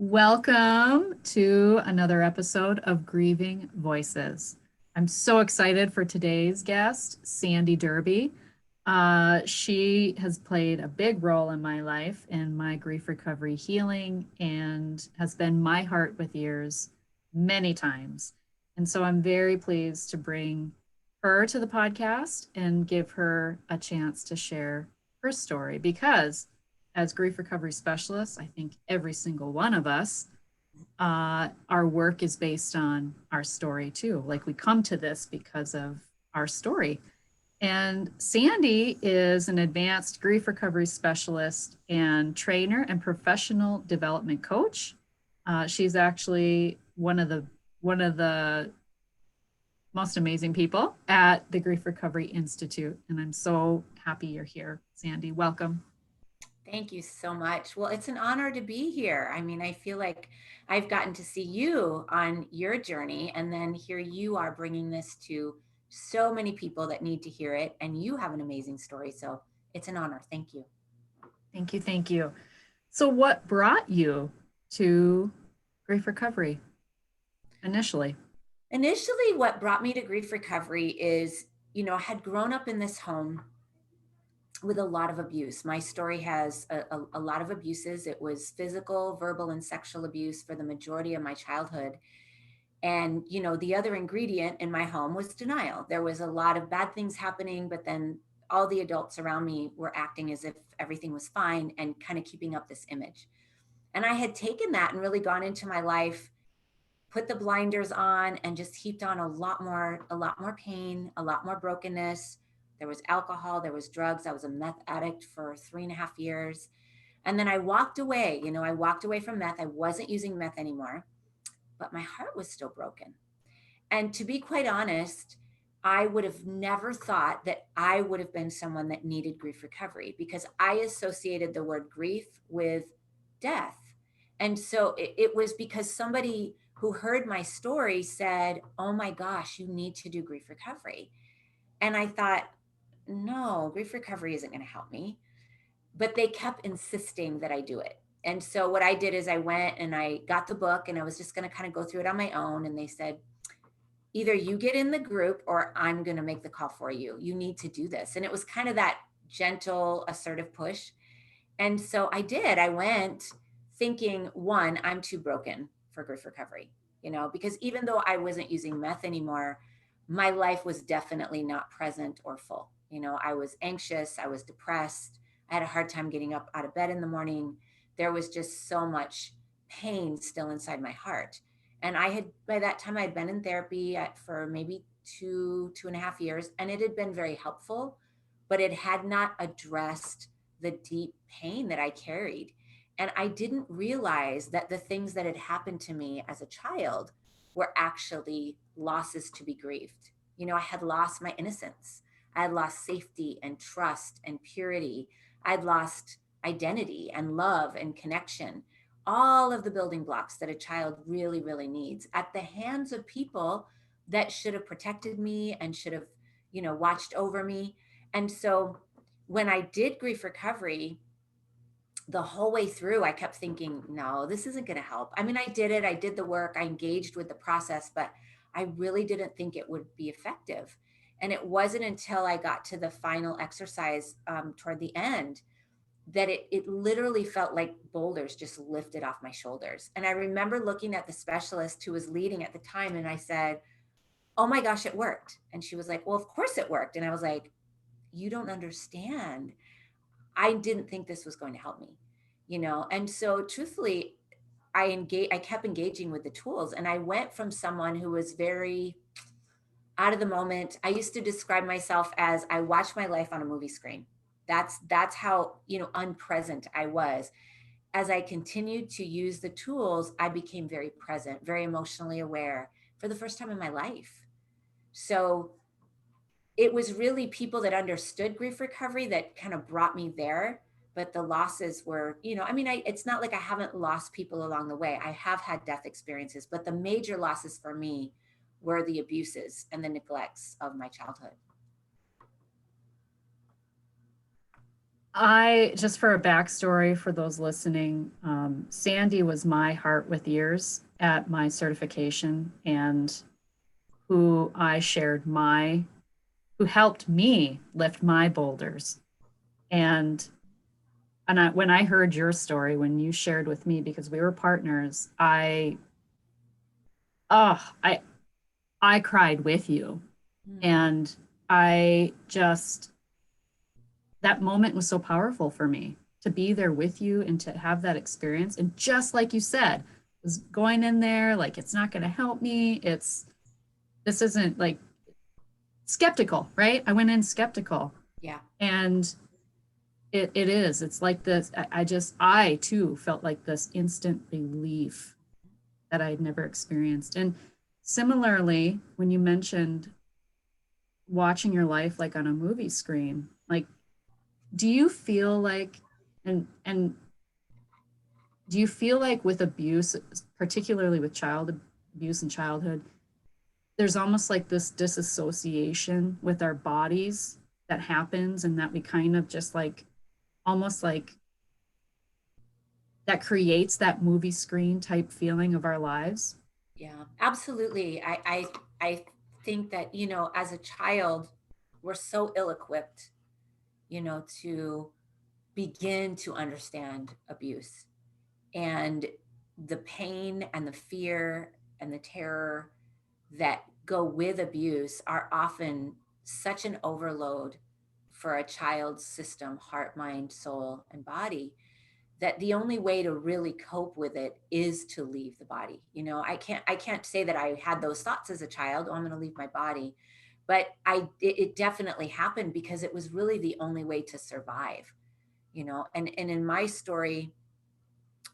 Welcome to another episode of Grieving Voices. I'm so excited for today's guest, Sandi Derby. She has played a big role in my life, in my grief recovery healing, and has been my heart with ears many times. And so I'm very pleased to bring her to the podcast and give her a chance to share her story because as grief recovery specialists, I think every single one of us, our work is based on our story too. Like we come to this because of our story. And Sandi is an advanced grief recovery specialist and trainer and professional development coach. She's actually one of the most amazing people at the Grief Recovery Institute, and I'm so happy you're here, Sandi. Welcome. Thank you so much. Well, it's an honor to be here. I mean, I feel like I've gotten to see you on your journey, and then here you are bringing this to so many people that need to hear it. And you have an amazing story. So it's an honor. Thank you. Thank you. Thank you. So, what brought you to grief recovery initially? Initially, what brought me to grief recovery is, I had grown up in this home with a lot of abuse. My story has a lot of abuses. It was physical, verbal, and sexual abuse for the majority of my childhood. And, the other ingredient in my home was denial. There was a lot of bad things happening, but then all the adults around me were acting as if everything was fine and kind of keeping up this image. And I had taken that and really gone into my life, put the blinders on, and just heaped on a lot more pain, a lot more brokenness. There was alcohol, there was drugs. I was a meth addict for 3.5 years. And then I walked away. I walked away from meth. I wasn't using meth anymore, but my heart was still broken. And to be quite honest, I would have never thought that I would have been someone that needed grief recovery because I associated the word grief with death. And so it was because somebody who heard my story said, "Oh my gosh, you need to do grief recovery." And I thought, no, grief recovery isn't going to help me. But they kept insisting that I do it. And so what I did is I went and I got the book and I was just going to kind of go through it on my own. And they said, either you get in the group or I'm going to make the call for you. You need to do this. And it was kind of that gentle, assertive push. And so I did. I went thinking, one, I'm too broken for grief recovery, because even though I wasn't using meth anymore, my life was definitely not present or full. I was anxious, I was depressed, I had a hard time getting up out of bed in the morning. There was just so much pain still inside my heart. And by that time, I had been in therapy for maybe 2.5 years, and it had been very helpful, but it had not addressed the deep pain that I carried. And I didn't realize that the things that had happened to me as a child were actually losses to be grieved. I had lost my innocence. I had lost safety and trust and purity. I'd lost identity and love and connection, all of the building blocks that a child really, really needs at the hands of people that should have protected me and should have, watched over me. And so when I did grief recovery, the whole way through, I kept thinking, no, this isn't going to help. I mean, I did it, I did the work, I engaged with the process, but I really didn't think it would be effective. And it wasn't until I got to the final exercise toward the end that it literally felt like boulders just lifted off my shoulders. And I remember looking at the specialist who was leading at the time, and I said, "Oh my gosh, it worked." And she was like, "Well, of course it worked." And I was like, "You don't understand. I didn't think this was going to help me, And so truthfully, I kept engaging with the tools, and I went from someone who was very out of the moment. I used to describe myself as I watched my life on a movie screen. That's how, unpresent I was. As I continued to use the tools, I became very present, very emotionally aware for the first time in my life. So it was really people that understood grief recovery that kind of brought me there. But the losses were, I mean, it's not like I haven't lost people along the way. I have had death experiences, but the major losses for me were the abuses and the neglects of my childhood. I, just for a backstory for those listening, Sandy was my heart with ears at my certification, and who I shared my, who helped me lift my boulders. And when I heard your story, when you shared with me, because we were partners, oh, I cried with you. Mm, And I just, that moment was so powerful for me to be there with you and to have that experience. And just like you said, was going in there like, it's not going to help me. This isn't like skeptical, right? I went in skeptical, yeah. and it is. It's like this. I too felt like this instant relief that I'd never experienced. And similarly, when you mentioned watching your life like on a movie screen, like, do you feel like, and do you feel like with abuse, particularly with child abuse in childhood, there's almost like this disassociation with our bodies that happens, and that we kind of just like, almost like, that creates that movie screen type feeling of our lives? Yeah, absolutely. I think that, as a child, we're so ill-equipped, to begin to understand abuse and the pain and the fear and the terror that go with abuse are often such an overload for a child's system, heart, mind, soul, and body, that the only way to really cope with it is to leave the body. I can't say that I had those thoughts as a child, oh, I'm going to leave my body, but it definitely happened because it was really the only way to survive. And in my story,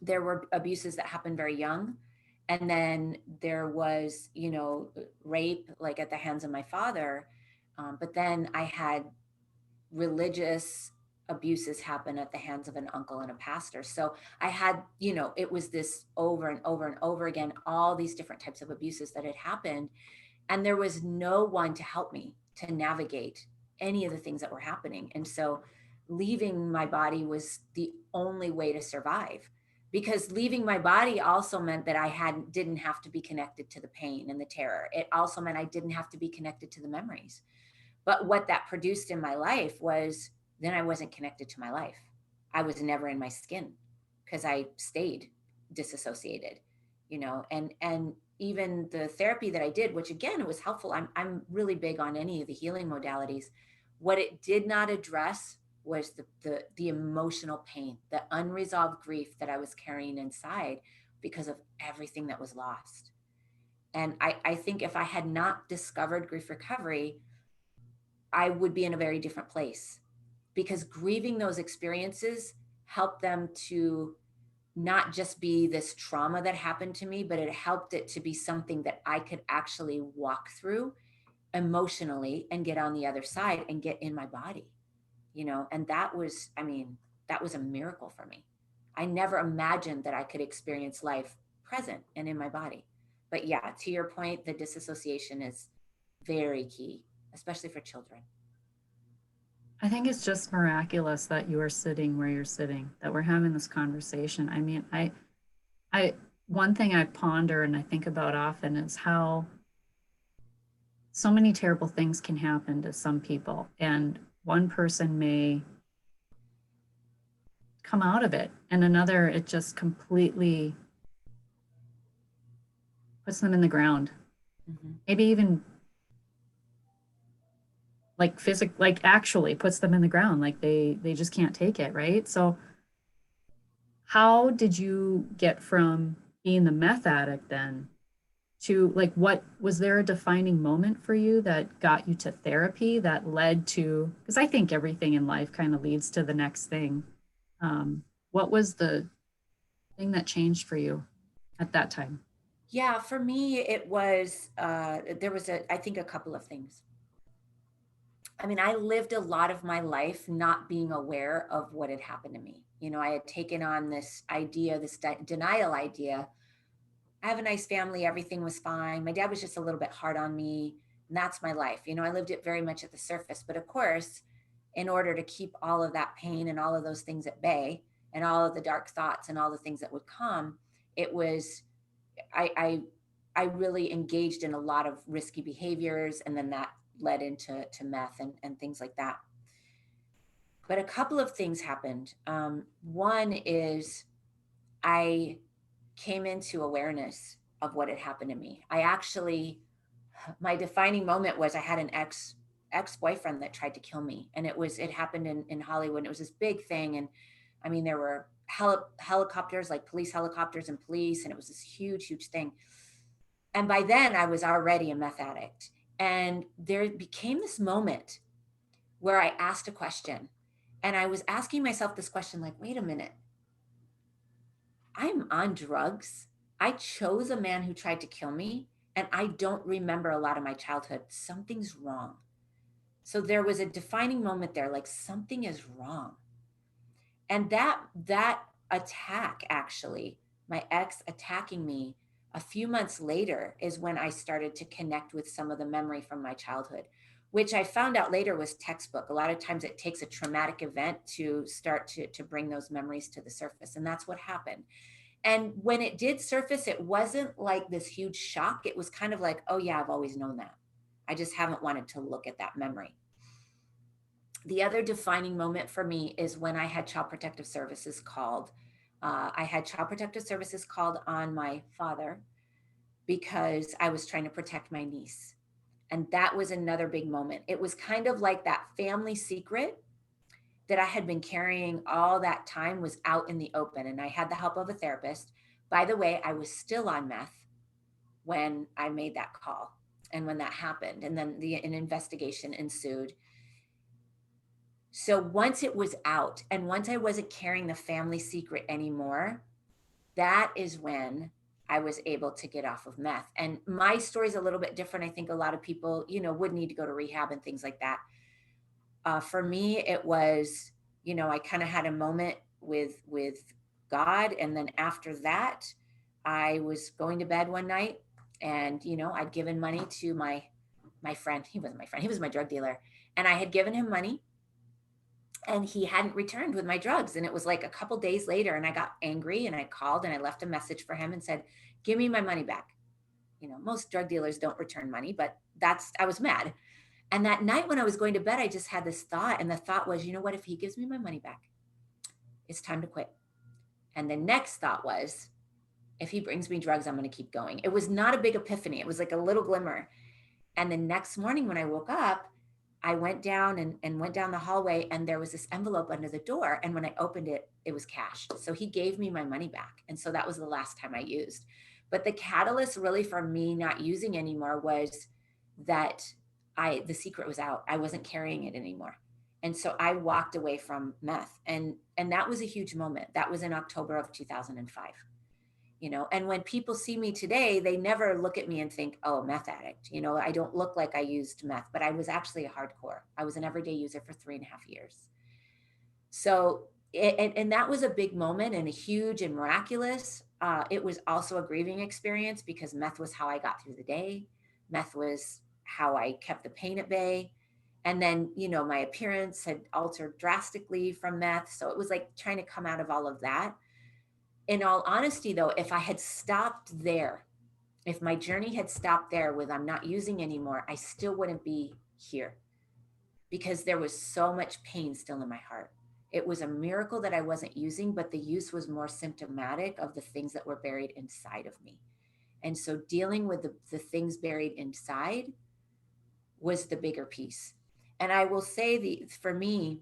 there were abuses that happened very young, and then there was, rape, like at the hands of my father. But then I had religious abuses happen at the hands of an uncle and a pastor. So I had, it was this over and over and over again, all these different types of abuses that had happened. And there was no one to help me to navigate any of the things that were happening. And so leaving my body was the only way to survive, because leaving my body also meant that I didn't have to be connected to the pain and the terror. It also meant I didn't have to be connected to the memories. But what that produced in my life was, then I wasn't connected to my life. I was never in my skin because I stayed disassociated, and even the therapy that I did, which again, it was helpful. I'm really big on any of the healing modalities. What it did not address was the emotional pain, the unresolved grief that I was carrying inside because of everything that was lost. And I think if I had not discovered grief recovery, I would be in a very different place, because grieving those experiences helped them to not just be this trauma that happened to me, but it helped it to be something that I could actually walk through emotionally and get on the other side and get in my body, and that was, I mean, that was a miracle for me. I never imagined that I could experience life present and in my body. But yeah, to your point, the disassociation is very key, especially for children. I think it's just miraculous that you are sitting where you're sitting, that we're having this conversation. I mean, I, one thing I ponder and I think about often is how so many terrible things can happen to some people, and one person may come out of it, and another, it just completely puts them in the ground. Mhm. Maybe even like like actually puts them in the ground, like they just can't take it, right? So how did you get from being the meth addict then to, like, what was there a defining moment for you that got you to therapy that led to, because I think everything in life kind of leads to the next thing. What was the thing that changed for you at that time? Yeah, for me, it was, there was I think a couple of things. I mean, I lived a lot of my life not being aware of what had happened to me. I had taken on this idea, this denial idea. I have a nice family. Everything was fine. My dad was just a little bit hard on me. And that's my life. I lived it very much at the surface. But of course, in order to keep all of that pain and all of those things at bay, and all of the dark thoughts and all the things that would come. It was, I really engaged in a lot of risky behaviors, and then that led into meth and things like that. But a couple of things happened. One is I came into awareness of what had happened to me. I actually, my defining moment was I had an ex-boyfriend that tried to kill me, and it happened in Hollywood. And it was this big thing, and I mean there were helicopters, like police helicopters and police, and it was this huge thing. And by then I was already a meth addict, and there became this moment where I asked a question, and I was asking myself this question, like, wait a minute, I'm on drugs. I chose a man who tried to kill me, and I don't remember a lot of my childhood. Something's wrong. So there was a defining moment there, like something is wrong. And that attack, actually, my ex attacking me a few months later, is when I started to connect with some of the memory from my childhood, which I found out later was textbook. A lot of times it takes a traumatic event to start to bring those memories to the surface. And that's what happened. And when it did surface, it wasn't like this huge shock. It was kind of like, oh, yeah, I've always known that. I just haven't wanted to look at that memory. The other defining moment for me is when I had Child Protective Services called. I had Child Protective Services called on my father because I was trying to protect my niece. And that was another big moment. It was kind of like that family secret that I had been carrying all that time was out in the open. And I had the help of a therapist. By the way, I was still on meth when I made that call and when that happened. And then an investigation ensued. So once it was out, and once I wasn't carrying the family secret anymore, that is when I was able to get off of meth. And my story is a little bit different. I think a lot of people, would need to go to rehab and things like that. For me, it was, I kind of had a moment with God, and then after that, I was going to bed one night, and I'd given money to my friend. He wasn't my friend; he was my drug dealer, and I had given him money, and he hadn't returned with my drugs. And it was like a couple days later, and I got angry, and I called and I left a message for him and said, give me my money back. Most drug dealers don't return money, but I was mad. And that night when I was going to bed, I just had this thought, and the thought was, what, if he gives me my money back, it's time to quit. And the next thought was, if he brings me drugs, I'm going to keep going. It was not a big epiphany. It was like a little glimmer. And the next morning when I woke up, I went down and went down the hallway, and there was this envelope under the door. And when I opened it, it was cash. So he gave me my money back. And so that was the last time I used. But the catalyst really for me not using anymore was that the secret was out. I wasn't carrying it anymore. And so I walked away from meth. And that was a huge moment. That was in October of 2005. And when people see me today, they never look at me and think, oh, meth addict. I don't look like I used meth, but I was actually a hardcore. I was an everyday user for 3.5 years. So, and that was a big moment and a huge and miraculous. It was also a grieving experience because meth was how I got through the day. Meth was how I kept the pain at bay. And then, my appearance had altered drastically from meth. So it was like trying to come out of all of that. In all honesty, though, if I had stopped there, if my journey had stopped there with I'm not using anymore, I still wouldn't be here because there was so much pain still in my heart. It was a miracle that I wasn't using, but the use was more symptomatic of the things that were buried inside of me. And so dealing with the things buried inside was the bigger piece. And I will say for me,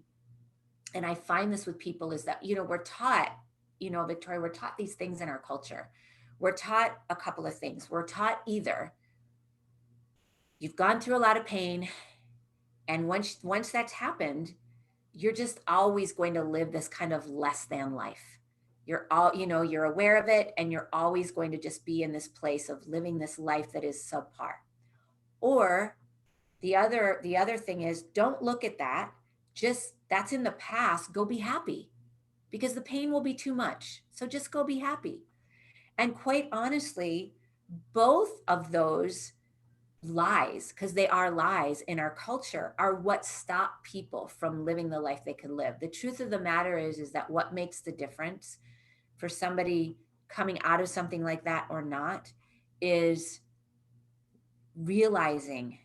and I find this with people, is that, we're taught, Victoria, we're taught these things in our culture. We're taught a couple of things. We're taught either you've gone through a lot of pain, and once that's happened, you're just always going to live this kind of less than life. You're aware of it, and you're always going to just be in this place of living this life that is subpar. Or the other thing is, don't look at that. Just, that's in the past. Go be happy, because the pain will be too much. So just go be happy. And quite honestly, both of those lies, because they are lies in our culture, are what stop people from living the life they could live. The truth of the matter is that what makes the difference for somebody coming out of something like that or not is realizing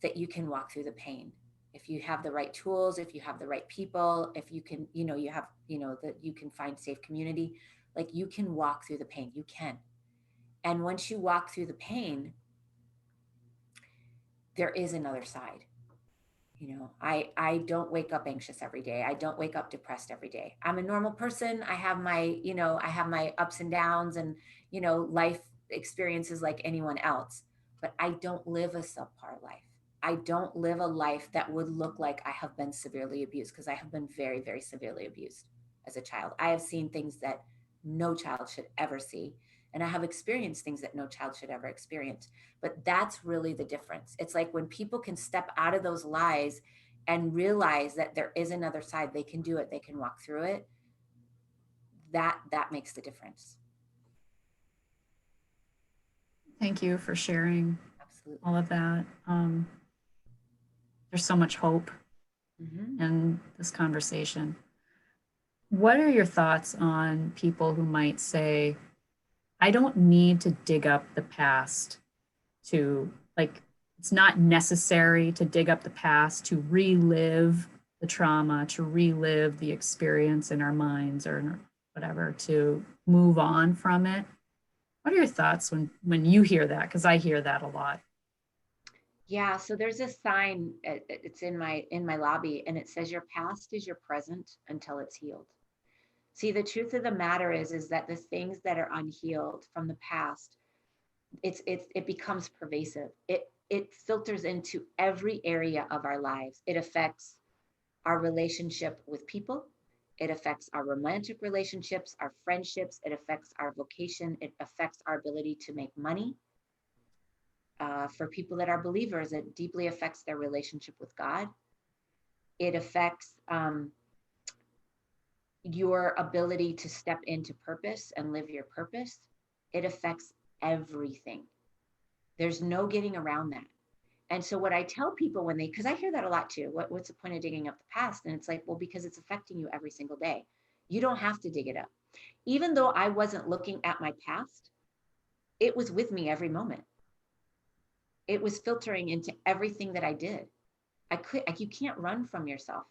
that you can walk through the pain. If you have the right tools, if you have the right people, if you can, you have, that you can find safe community, like you can walk through the pain, you can. And once you walk through the pain, there is another side. I don't wake up anxious every day. I don't wake up depressed every day. I'm a normal person. I have my ups and downs and, life experiences like anyone else, but I don't live a subpar life. I don't live a life that would look like I have been severely abused, because I have been very, very severely abused as a child. I have seen things that no child should ever see. And I have experienced things that no child should ever experience. But that's really the difference. It's like when people can step out of those lies and realize that there is another side, they can do it, they can walk through it. That makes the difference. Thank you for sharing Absolutely. all of that. There's so much hope in this conversation. What are your thoughts on people who might say, I don't need to dig up the past to, like, it's not necessary to dig up the past to relive the trauma, to relive the experience in our minds or whatever, to move on from it? What are your thoughts when you hear that? Because I hear that a lot. Yeah, so there's a sign, it's in my lobby, and it says your past is your present until it's healed. See, the truth of the matter is that the things that are unhealed from the past, it becomes pervasive. It filters into every area of our lives. It affects our relationship with people. It affects our romantic relationships, our friendships. It affects our vocation. It affects our ability to make money. For people that are believers, it deeply affects their relationship with God. It affects your ability to step into purpose and live your purpose. It affects everything. There's no getting around that. And so what I tell people when because I hear that a lot too, what's the point of digging up the past? And it's like, well, because it's affecting you every single day. You don't have to dig it up. Even though I wasn't looking at my past, it was with me every moment. It was filtering into everything that I did. You can't run from yourself.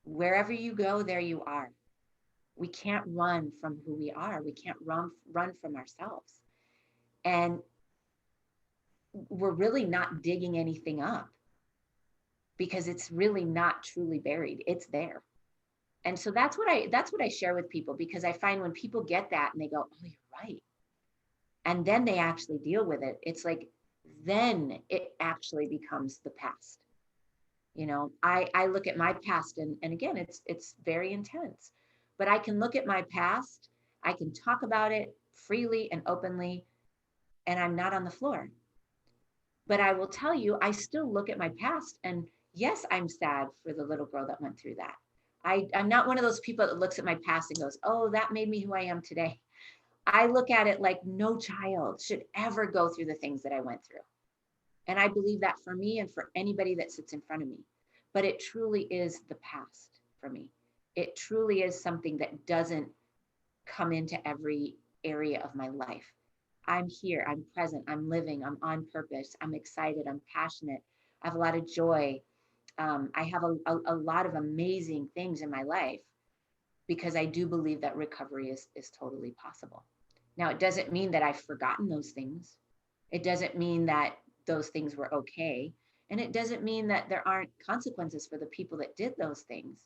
Wherever you go, there you are. We can't run from who we are. We can't run from ourselves. And we're really not digging anything up because it's really not truly buried. It's there. And so that's what I share with people, because I find when people get that and they go, oh, you're right. And then they actually deal with it. It's like, then it actually becomes the past. I look at my past and again, it's very intense, but I can look at my past. I can talk about it freely and openly, and I'm not on the floor. But I will tell you, I still look at my past, and yes, I'm sad for the little girl that went through that. I'm not one of those people that looks at my past and goes, oh, that made me who I am today. I look at it like no child should ever go through the things that I went through. And I believe that for me and for anybody that sits in front of me. But it truly is the past for me. It truly is something that doesn't come into every area of my life. I'm here, I'm present, I'm living, I'm on purpose, I'm excited, I'm passionate, I have a lot of joy. I have a lot of amazing things in my life, because I do believe that recovery is totally possible. Now, it doesn't mean that I've forgotten those things. It doesn't mean that those things were okay. And it doesn't mean that there aren't consequences for the people that did those things.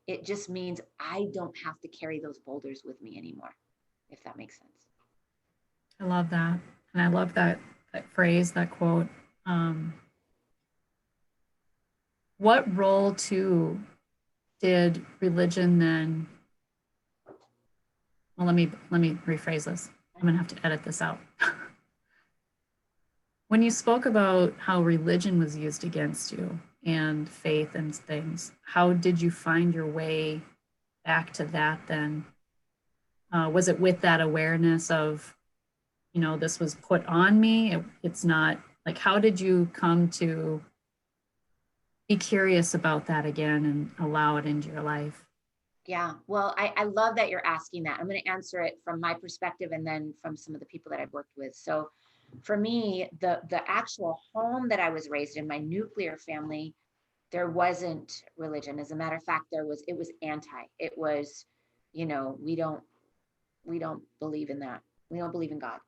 It just means I don't have to carry those boulders with me anymore, if that makes sense. I love that. And I love that phrase, that quote. What role too did religion then? Well, let me rephrase this. I'm gonna have to edit this out. When you spoke about how religion was used against you and faith and things, how did you find your way back to that then? Was it with that awareness of, this was put on me? It's not Like, how did you come to be curious about that again and allow it into your life? Yeah, well, I love that you're asking that. I'm going to answer it from my perspective and then from some of the people that I've worked with. So for me, the actual home that I was raised in, my nuclear family, there wasn't religion. As a matter of fact, it was anti. It was, we don't believe in that. We don't believe in God.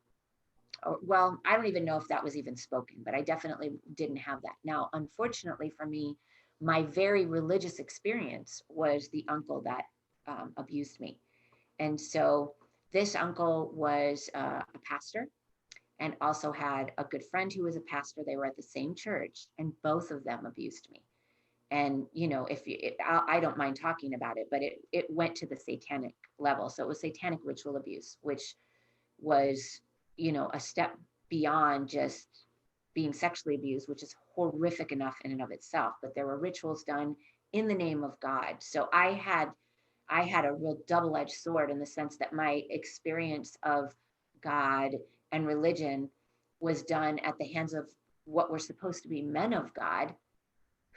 Or, well, I don't even know if that was even spoken, but I definitely didn't have that. Now, unfortunately for me, my very religious experience was the uncle that abused me. And so this uncle was a pastor and also had a good friend who was a pastor. They were at the same church, and both of them abused me. And if you, I don't mind talking about it, but it went to the satanic level. So it was satanic ritual abuse, which was, a step beyond just being sexually abused, which is horrific enough in and of itself. But there were rituals done in the name of God. So I had a real double-edged sword in the sense that my experience of God and religion was done at the hands of what were supposed to be men of God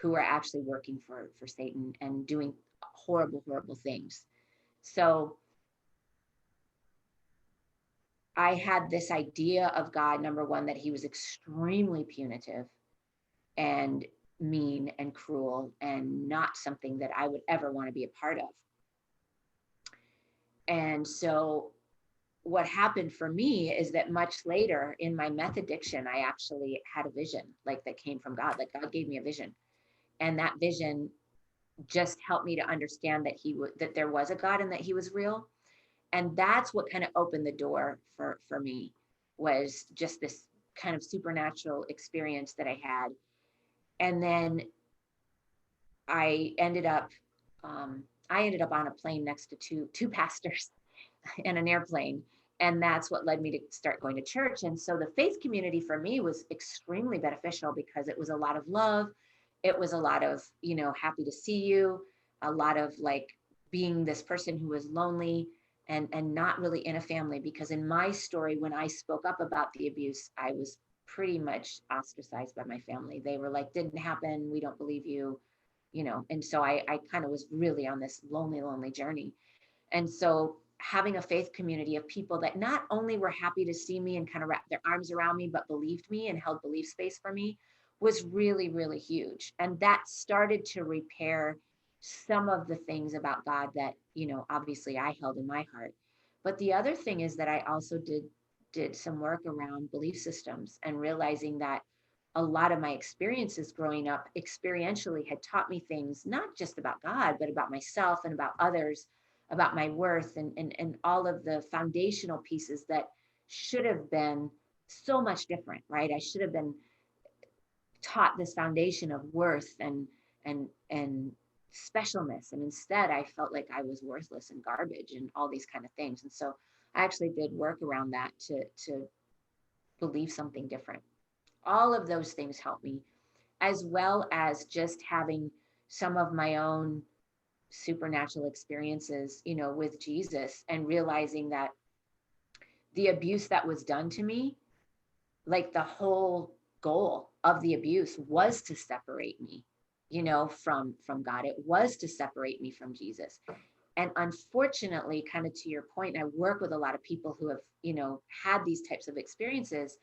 who are actually working for Satan and doing horrible, horrible things. So I had this idea of God, number one, that he was extremely punitive and mean and cruel and not something that I would ever want to be a part of. And so what happened for me is that much later in my meth addiction, I actually had a vision like that came from God. Like God gave me a vision. And that vision just helped me to understand that that there was a God and that he was real. And that's what kind of opened the door for me, was just this kind of supernatural experience that I had. And then I ended up I ended up on a plane next to two pastors in an airplane. And that's what led me to start going to church. And so the faith community for me was extremely beneficial because it was a lot of love. It was a lot of, happy to see you, a lot of like being this person who was lonely and not really in a family. Because in my story, when I spoke up about the abuse, I was pretty much ostracized by my family. They were like, didn't happen. We don't believe you, And so I kind of was really on this lonely, lonely journey. And so having a faith community of people that not only were happy to see me and kind of wrap their arms around me, but believed me and held belief space for me was really, really huge. And that started to repair some of the things about God that, obviously I held in my heart. But the other thing is that I also did some work around belief systems and realizing that a lot of my experiences growing up experientially had taught me things, not just about God, but about myself and about others, about my worth and all of the foundational pieces that should have been so much different, right? I should have been taught this foundation of worth and specialness. And instead I felt like I was worthless and garbage and all these kind of things. And so I actually did work around that to believe something different. All of those things helped me, as well as just having some of my own supernatural experiences, with Jesus, and realizing that the abuse that was done to me, like the whole goal of the abuse was to separate me, from God. It was to separate me from Jesus. And unfortunately, kind of to your point, I work with a lot of people who have, had these types of experiences.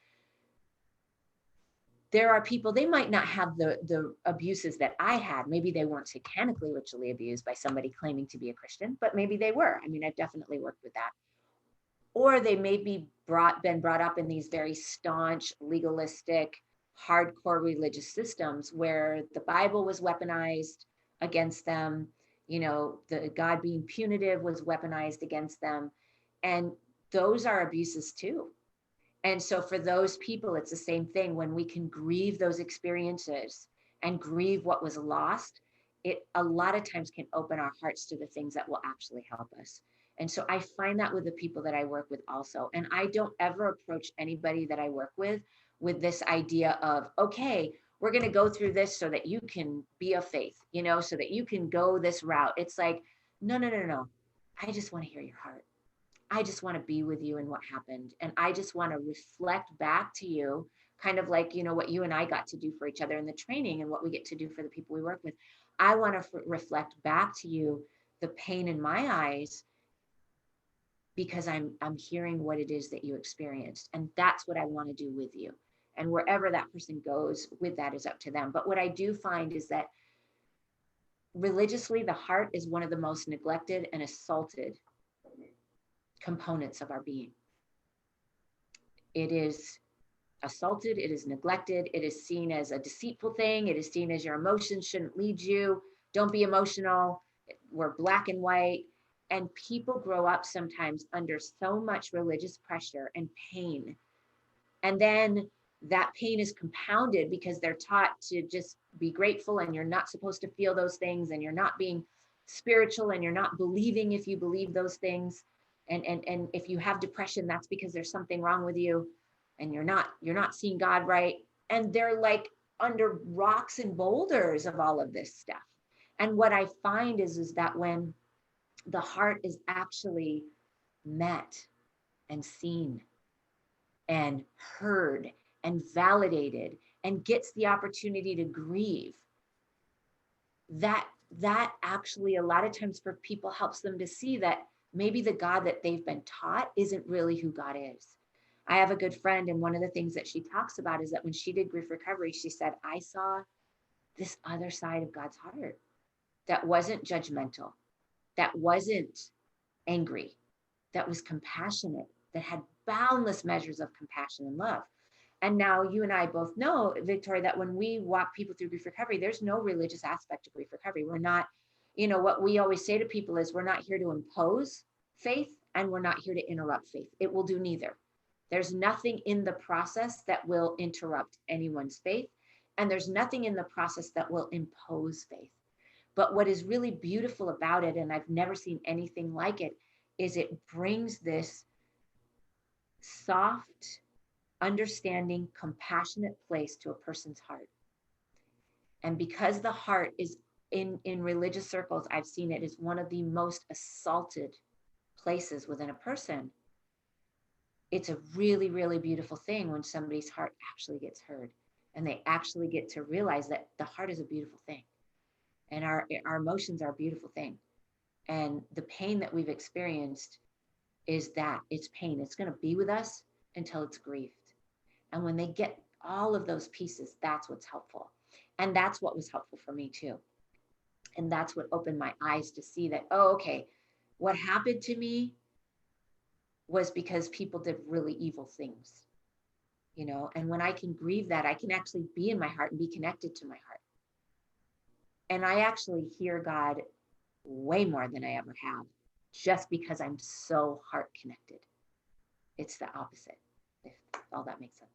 There are people, they might not have the abuses that I had. Maybe they weren't satanically ritually abused by somebody claiming to be a Christian, but maybe they were. I mean, I've definitely worked with that. Or they may be been brought up in these very staunch, legalistic, hardcore religious systems where the Bible was weaponized against them. The God being punitive was weaponized against them. And those are abuses too. And so for those people, it's the same thing. When we can grieve those experiences and grieve what was lost, it a lot of times can open our hearts to the things that will actually help us. And so I find that with the people that I work with also. And I don't ever approach anybody that I work with this idea of, okay, we're going to go through this so that you can be of faith, so that you can go this route. It's like, no, no, no, no. I just want to hear your heart. I just want to be with you in what happened. And I just want to reflect back to you kind of like, what you and I got to do for each other in the training and what we get to do for the people we work with. I want to reflect back to you the pain in my eyes, because I'm hearing what it is that you experienced. And that's what I want to do with you. And wherever that person goes with that is up to them. But what I do find is that religiously, the heart is one of the most neglected and assaulted components of our being. It is assaulted, it is neglected, it is seen as a deceitful thing, it is seen as your emotions shouldn't lead you, don't be emotional, we're black and white. And people grow up sometimes under so much religious pressure and pain. And then that pain is compounded because they're taught to just be grateful, and you're not supposed to feel those things, and you're not being spiritual, and you're not believing if you believe those things. And if you have depression, that's because there's something wrong with you, and you're not seeing God right. And they're like under rocks and boulders of all of this stuff. And what I find is that when the heart is actually met and seen and heard and validated and gets the opportunity to grieve, that actually a lot of times for people helps them to see that maybe the God that they've been taught isn't really who God is. I have a good friend, and one of the things that she talks about is that when she did grief recovery, she said, I saw this other side of God's heart that wasn't judgmental, that wasn't angry, that was compassionate, that had boundless measures of compassion and love. And now you and I both know, Victoria, that when we walk people through grief recovery, there's no religious aspect of grief recovery. We're not, what we always say to people is we're not here to impose faith, and we're not here to interrupt faith. It will do neither. There's nothing in the process that will interrupt anyone's faith, and there's nothing in the process that will impose faith. But what is really beautiful about it, and I've never seen anything like it, is it brings this soft, understanding, compassionate place to a person's heart. And because the heart is in religious circles, I've seen it is one of the most assaulted places within a person. It's a really, really beautiful thing when somebody's heart actually gets heard, and they actually get to realize that the heart is a beautiful thing, and our emotions are a beautiful thing. And the pain that we've experienced is that it's pain. It's going to be with us until it's grieved. And when they get all of those pieces, that's what's helpful. And that's what was helpful for me too. And that's what opened my eyes to see that, oh, okay, what happened to me was because people did really evil things, and when I can grieve that, I can actually be in my heart and be connected to my heart. And I actually hear God way more than I ever have, just because I'm so heart connected. It's the opposite, if all that makes sense.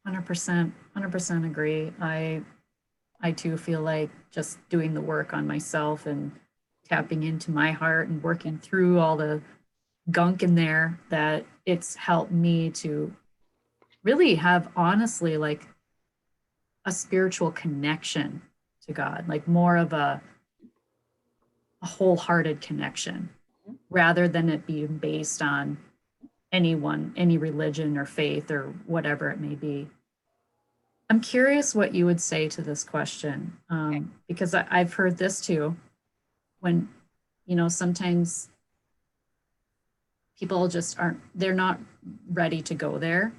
100% agree. I too feel like just doing the work on myself and tapping into my heart and working through all the gunk in there, that it's helped me to really have, honestly, like a spiritual connection to God, like more of a wholehearted connection, rather than it being based on any religion or faith or whatever it may be. I'm curious what you would say to this question, Okay. because I've heard this too. When, sometimes people just they're not ready to go there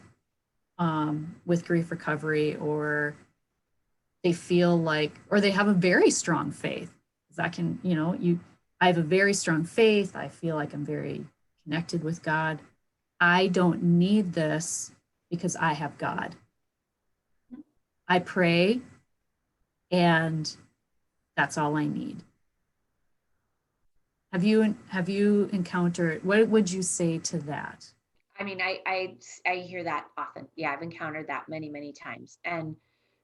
with grief recovery, or they feel like, or they have a very strong faith. That can, I have a very strong faith. I feel like I'm very connected with God. I don't need this because I have God. I pray, and that's all I need. Have you encountered, what would you say to that? I mean, I hear that often. Yeah, I've encountered that many, many times. And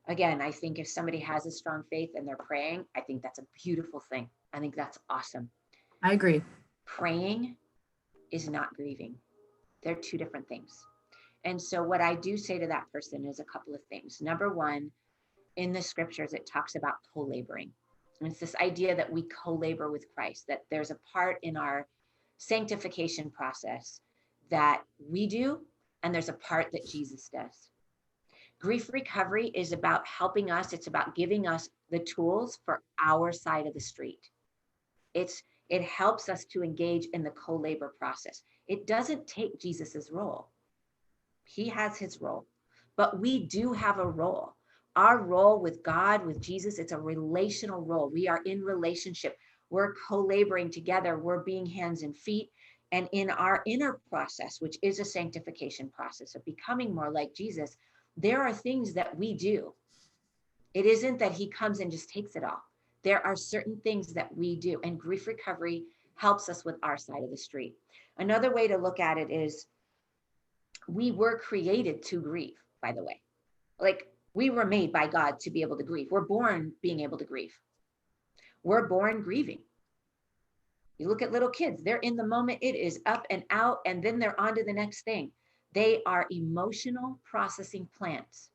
again, I think if somebody has a strong faith and they're praying, I think that's a beautiful thing. I think that's awesome. I agree. Praying is not grieving. They're two different things. And so what I do say to that person is a couple of things. Number one, in the scriptures, it talks about co-laboring. And it's this idea that we co-labor with Christ, that there's a part in our sanctification process that we do, and there's a part that Jesus does. Grief recovery is about helping us. It's about giving us the tools for our side of the street. It helps us to engage in the co-labor process. It doesn't take Jesus's role. He has his role, but we do have a role. Our role with God, with Jesus, it's a relational role. We are in relationship. We're co-laboring together. We're being hands and feet. And in our inner process, which is a sanctification process of becoming more like Jesus, there are things that we do. It isn't that he comes and just takes it all. There are certain things that we do, and grief recovery helps us with our side of the street. Another way to look at it is we were created to grieve, by the way. Like, we were made by God to be able to grieve. We're born being able to grieve. We're born grieving. You look at little kids, they're in the moment, it is up and out, and then they're on to the next thing. They are emotional processing plants.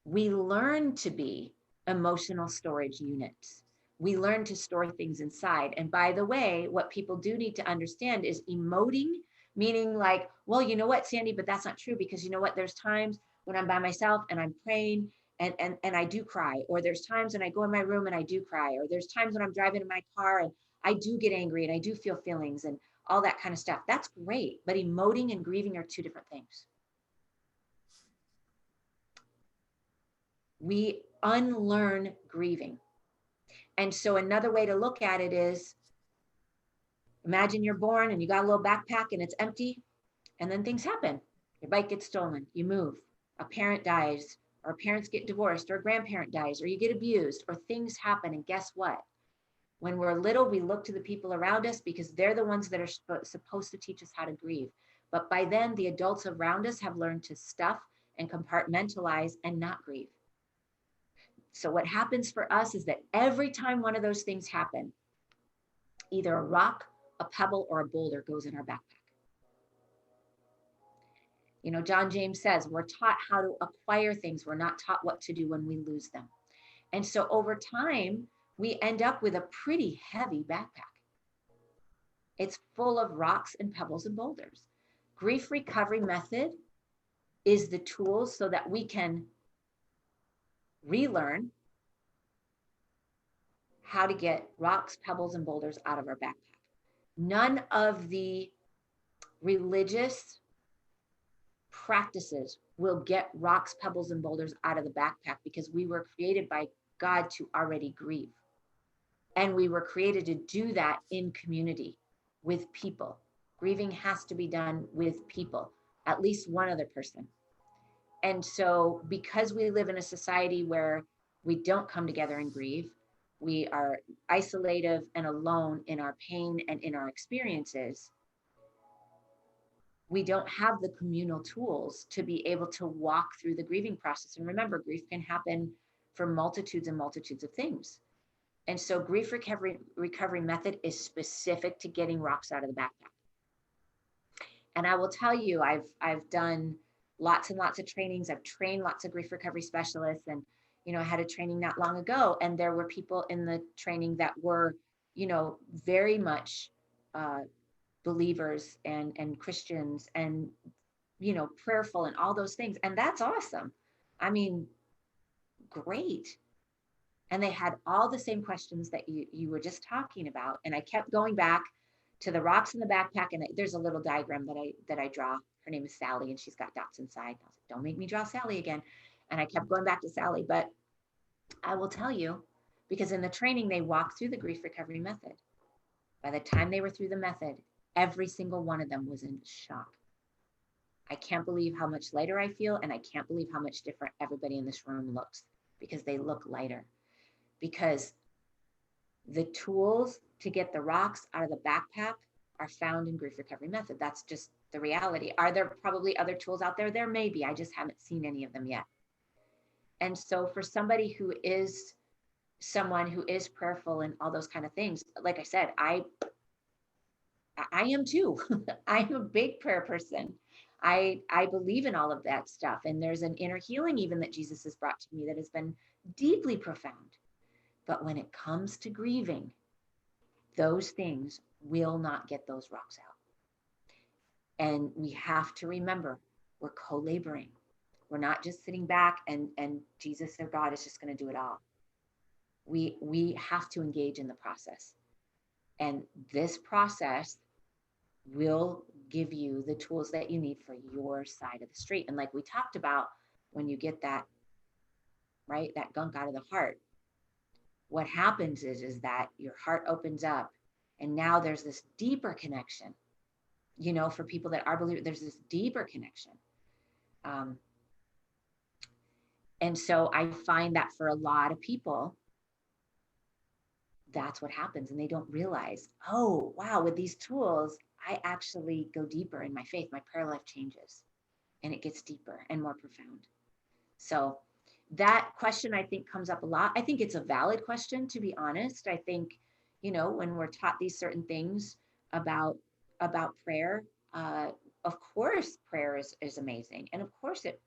We learn to be emotional storage units. We learn to store things inside. And by the way, what people do need to understand is emoting, meaning like, well, you know what, Sandy, but that's not true, because you know what, there's times when I'm by myself and I'm praying and I do cry, or there's times when I go in my room and I do cry, or there's times when I'm driving in my car and I do get angry and I do feel feelings and all that kind of stuff. That's great. But emoting and grieving are two different things. We unlearn grieving. And so another way to look at it is, imagine you're born and you got a little backpack and it's empty, and then things happen. Your bike gets stolen, you move, a parent dies, or parents get divorced, or a grandparent dies, or you get abused, or things happen. And guess what? When we're little, we look to the people around us because they're the ones that are supposed to teach us how to grieve. But by then, the adults around us have learned to stuff and compartmentalize and not grieve. So what happens for us is that every time one of those things happen, either a rock, a pebble, or a boulder goes in our backpack. You know, John James says we're taught how to acquire things. We're not taught what to do when we lose them. And so over time, we end up with a pretty heavy backpack. It's full of rocks and pebbles and boulders. Grief recovery method is the tools so that we can relearn how to get rocks, pebbles, and boulders out of our backpack. None of the religious practices will get rocks, pebbles, and boulders out of the backpack, because we were created by God to already grieve. And we were created to do that in community with people. Grieving has to be done with people, at least one other person. And so, because we live in a society where we don't come together and grieve, we are isolative and alone in our pain and in our experiences, we don't have the communal tools to be able to walk through the grieving process. And remember, grief can happen for multitudes and multitudes of things. And so grief recovery method is specific to getting rocks out of the backpack. And I will tell you, I've done lots and lots of trainings. I've trained lots of grief recovery specialists. And, you know, I had a training not long ago, and there were people in the training that were, you know, very much believers and Christians and, you know, prayerful and all those things. And that's awesome. I mean, great. And they had all the same questions that you were just talking about. And I kept going back to the rocks in the backpack. And there's a little diagram that I draw. Her name is Sally, and she's got dots inside. I was like, don't make me draw Sally again. And I kept going back to Sally. But I will tell you, because in the training, they walked through the grief recovery method. By the time they were through the method, every single one of them was in shock. I can't believe how much lighter I feel, and I can't believe how much different everybody in this room looks, because they look lighter. Because the tools to get the rocks out of the backpack are found in grief recovery method. That's just the reality. Are there probably other tools out there? There may be. I just haven't seen any of them yet. And so for somebody who is someone who is prayerful and all those kind of things, like I said, I am too. I'm a big prayer person. I believe in all of that stuff. And there's an inner healing even that Jesus has brought to me that has been deeply profound. But when it comes to grieving, those things will not get those rocks out. And we have to remember, we're co-laboring. We're not just sitting back and Jesus or God is just going to do it all. We have to engage in the process. And this process will give you the tools that you need for your side of the street. And like we talked about, when you get that, right, that gunk out of the heart, what happens is that your heart opens up, and now there's this deeper connection. You know, for people that are believers, there's this deeper connection. And so I find that for a lot of people, that's what happens. And they don't realize, oh, wow, with these tools, I actually go deeper in my faith. My prayer life changes and it gets deeper and more profound. So that question, I think, comes up a lot. I think it's a valid question, to be honest. I think, you know, when we're taught these certain things about prayer, of course, prayer is amazing. And of course, it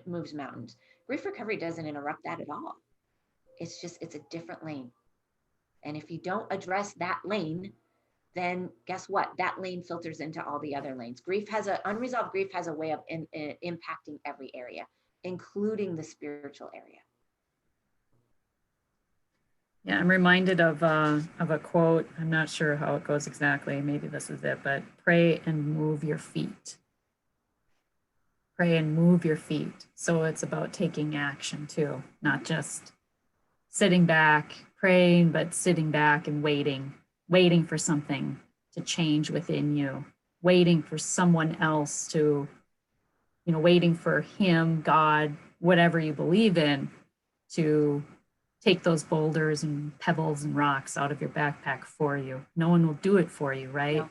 moves mountains. Grief recovery doesn't interrupt that at all. It's just, it's a different lane. And if you don't address that lane, then guess what? That lane filters into all the other lanes. Unresolved grief has a way of impacting every area, including the spiritual area. Yeah, I'm reminded of a quote. I'm not sure how it goes exactly. Maybe this is it, but pray and move your feet. Pray and move your feet. So it's about taking action too, not just sitting back, praying, but sitting back and waiting for something to change within you, waiting for someone else to, waiting for him, God, whatever you believe in, to take those boulders and pebbles and rocks out of your backpack for you. No one will do it for you, right?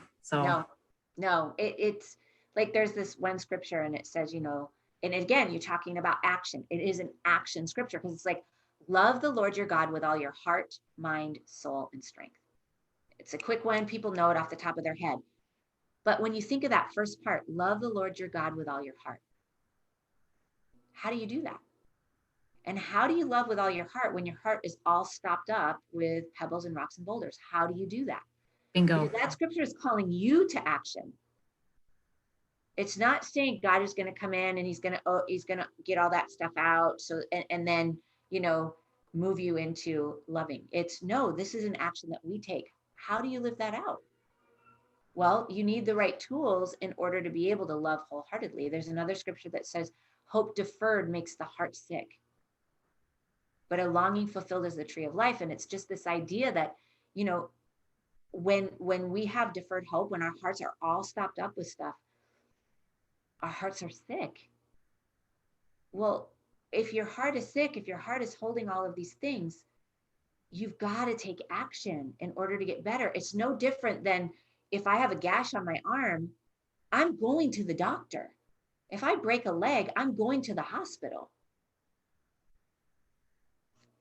No. It's like there's this one scripture and it says, and again, you're talking about action. It is an action scripture because it's like, love the Lord your God with all your heart, mind, soul, and strength. It's a quick one. People know it off the top of their head. But when you think of that first part, love the Lord your God with all your heart. How do you do that? And how do you love with all your heart when your heart is all stopped up with pebbles and rocks and boulders? How do you do that? Bingo. Because that scripture is calling you to action. It's not saying God is going to come in and he's going to get all that stuff out. So, and then, move you into loving. It's no, this is an action that we take. How do you live that out? Well, you need the right tools in order to be able to love wholeheartedly. There's another scripture that says, hope deferred makes the heart sick, but a longing fulfilled is the tree of life. And it's just this idea that, when we have deferred hope, when our hearts are all stopped up with stuff, our hearts are sick. Well, if your heart is sick, if your heart is holding all of these things, you've got to take action in order to get better. It's no different than if I have a gash on my arm, I'm going to the doctor. If I break a leg, I'm going to the hospital.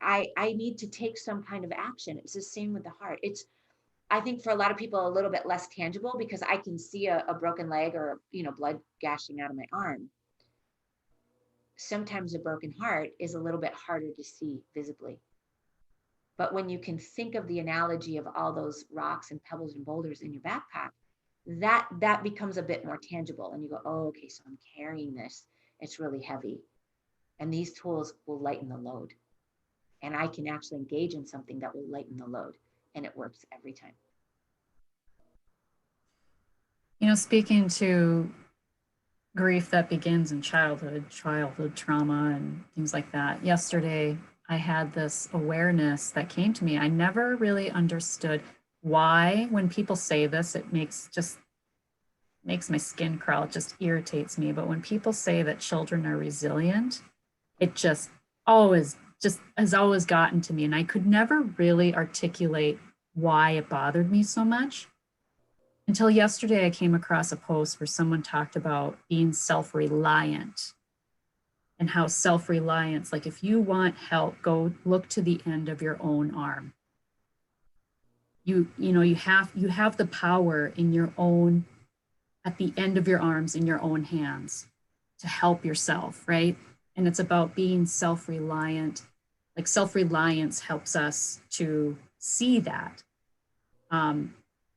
I need to take some kind of action. It's the same with the heart. It's, I think for a lot of people, a little bit less tangible because I can see a broken leg or, blood gashing out of my arm. Sometimes a broken heart is a little bit harder to see visibly. But when you can think of the analogy of all those rocks and pebbles and boulders in your backpack, that becomes a bit more tangible. And you go, oh, okay, so I'm carrying this. It's really heavy. And these tools will lighten the load. And I can actually engage in something that will lighten the load. And it works every time. Speaking to grief that begins in childhood trauma and things like that. Yesterday, I had this awareness that came to me. I never really understood why, when people say this, it makes my skin crawl. It just irritates me. But when people say that children are resilient, it just has always gotten to me. And I could never really articulate why it bothered me so much until yesterday. I came across a post where someone talked about being self-reliant and how self-reliance, like if you want help, go look to the end of your own arm. You have the power in your own, at the end of your arms, in your own hands to help yourself, right? And it's about being self-reliant. Like self-reliance helps us to see that. And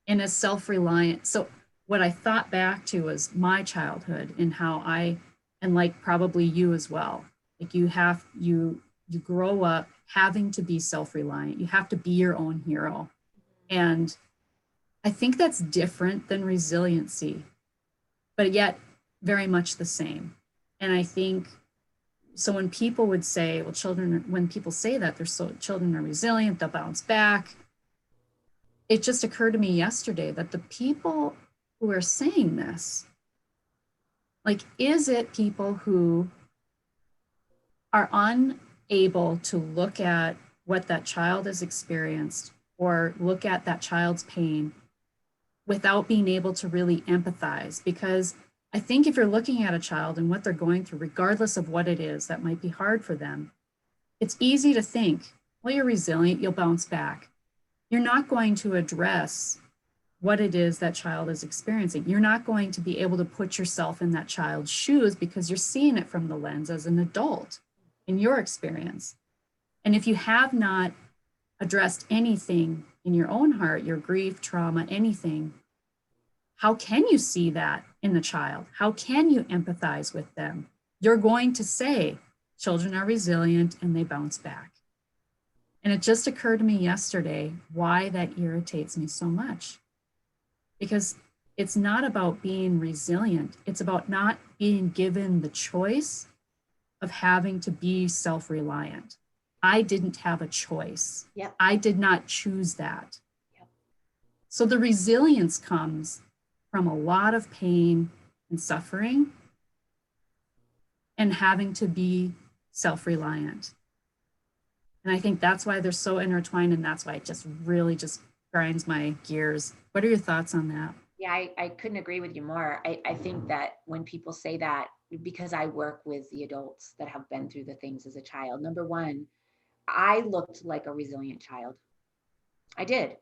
as self-reliant, so what I thought back to was my childhood and how I And like probably you as well. Like you grow up having to be self-reliant. You have to be your own hero. And I think that's different than resiliency, but yet very much the same. And I think so when people would say, well, when people say that children are resilient, they'll bounce back. It just occurred to me yesterday that the people who are saying this, like, is it people who are unable to look at what that child has experienced or look at that child's pain without being able to really empathize? Because I think if you're looking at a child and what they're going through, regardless of what it is that might be hard for them, it's easy to think, well, you're resilient, you'll bounce back. You're not going to address what it is that child is experiencing. You're not going to be able to put yourself in that child's shoes because you're seeing it from the lens as an adult in your experience. And if you have not addressed anything in your own heart, your grief, trauma, anything, how can you see that in the child? How can you empathize with them? You're going to say children are resilient and they bounce back. And it just occurred to me yesterday why that irritates me so much. Because it's not about being resilient, it's about not being given the choice of having to be self-reliant. I didn't have a choice. Yep. I did not choose that. Yep. So the resilience comes from a lot of pain and suffering and having to be self-reliant. And I think that's why they're so intertwined, and that's why it just really just grinds my gears. What are your thoughts on that? Yeah, I couldn't agree with you more. I think that when people say that, because I work with the adults that have been through the things as a child, number one, I looked like a resilient child. I did.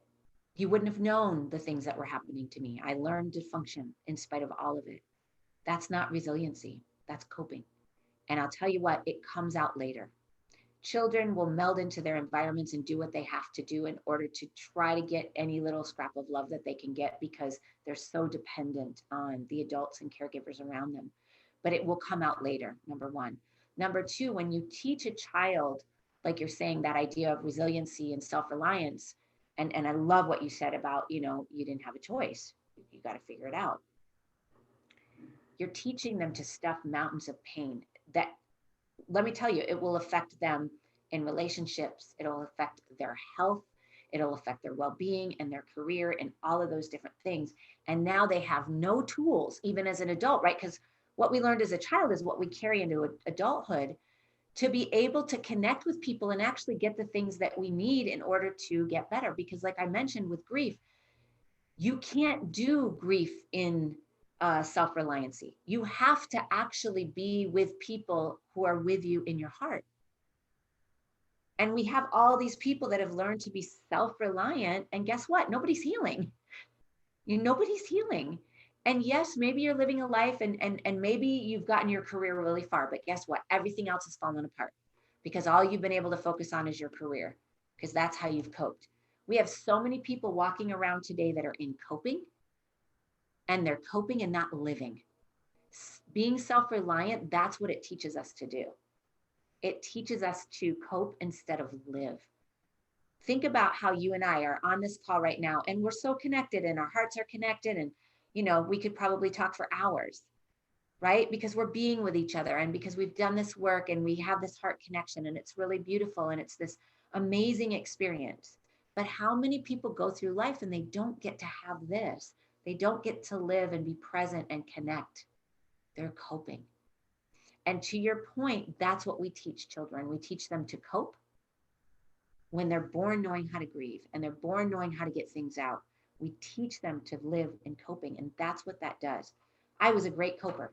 You wouldn't have known the things that were happening to me. I learned to function in spite of all of it. That's not resiliency, that's coping. And I'll tell you what, it comes out later. Children will meld into their environments and do what they have to do in order to try to get any little scrap of love that they can get because they're so dependent on the adults and caregivers around them. But it will come out later, number one. Number two, when you teach a child, like you're saying, that idea of resiliency and self-reliance, and I love what you said about, you didn't have a choice. You got to figure it out. You're teaching them to stuff mountains of pain that, let me tell you, it will affect them in relationships. It'll affect their health. It'll affect their well-being and their career and all of those different things. And now they have no tools, even as an adult, right? Because what we learned as a child is what we carry into adulthood to be able to connect with people and actually get the things that we need in order to get better. Because like I mentioned with grief, you can't do grief in self-reliancy. You have to actually be with people who are with you in your heart. And we have all these people that have learned to be self-reliant. And guess what? Nobody's healing. Nobody's healing. And yes, maybe you're living a life and maybe you've gotten your career really far, but guess what? Everything else has fallen apart because all you've been able to focus on is your career because that's how you've coped. We have so many people walking around today that are in coping, and they're coping and not living. Being self-reliant, that's what it teaches us to do. It teaches us to cope instead of live. Think about how you and I are on this call right now, and we're so connected and our hearts are connected, and we could probably talk for hours, right? Because we're being with each other and because we've done this work and we have this heart connection, and it's really beautiful and it's this amazing experience. But how many people go through life and they don't get to have this? They don't get to live and be present and connect. They're coping. And to your point, that's what we teach children. We teach them to cope when they're born knowing how to grieve and they're born knowing how to get things out. We teach them to live in coping, and that's what that does. I was a great coper.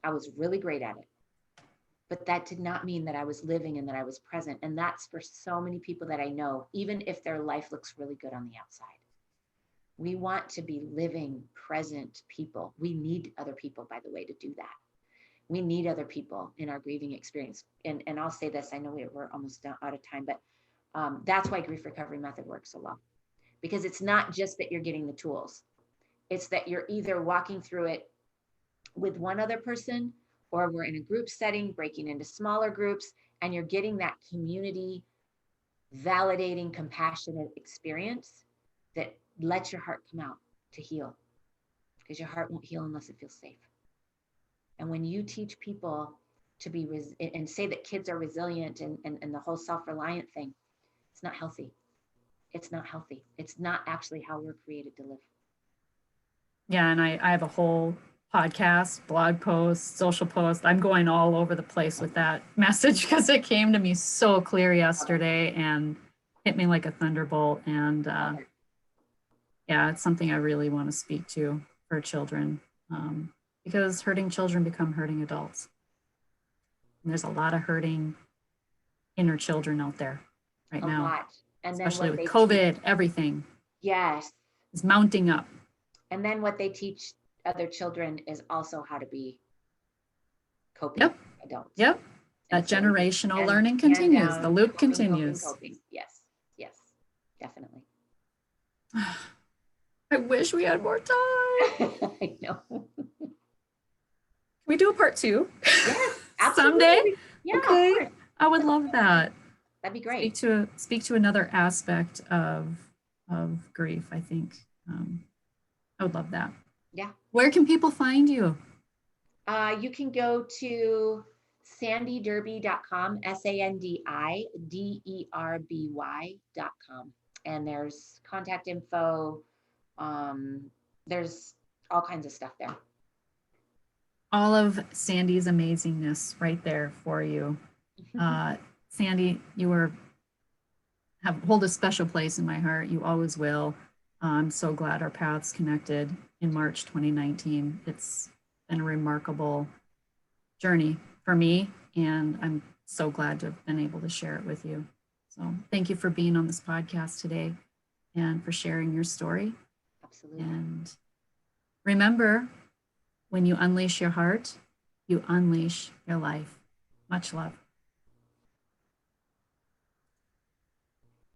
I was really great at it. But that did not mean that I was living and that I was present. And that's for so many people that I know, even if their life looks really good on the outside. We want to be living, present people. We need other people, by the way, to do that. We need other people in our grieving experience. And I'll say this, I know we're almost out of time, but that's why grief recovery method works so well. Because it's not just that you're getting the tools. It's that you're either walking through it with one other person or we're in a group setting, breaking into smaller groups, and you're getting that community validating, compassionate experience that lets your heart come out to heal, because your heart won't heal unless it feels safe. And when you teach people to be and say that kids are resilient and the whole self-reliant thing, it's not healthy. It's not healthy. It's not actually how we're created to live. Yeah, and I have a whole podcast, blog post, social post. I'm going all over the place with that message because it came to me so clear yesterday and hit me like a thunderbolt. And yeah, it's something I really want to speak to for children, because hurting children become hurting adults. And there's a lot of hurting inner children out there right now. Lot. And especially with COVID, everything. Yes. Is mounting up. And then what they teach other children is also how to be coping adults. Yep. That generational learning continues. The loop continues. Coping. Yes. Yes. Definitely. I wish we had more time. I know. Can we do a part 2? Yes, absolutely. Someday? Yeah, okay. I would love that. That'd be great. Speak to another aspect of grief, I think. I would love that. Yeah. Where can people find you? You can go to sandiderby.com, SandiDerby.com. And there's contact info. There's all kinds of stuff there. All of Sandi's amazingness right there for you. Sandi, you hold a special place in my heart. You always will. I'm so glad our paths connected in March 2019. It's been a remarkable journey for me, and I'm so glad to have been able to share it with you. So thank you for being on this podcast today and for sharing your story. Absolutely. And remember, when you unleash your heart, you unleash your life. Much love.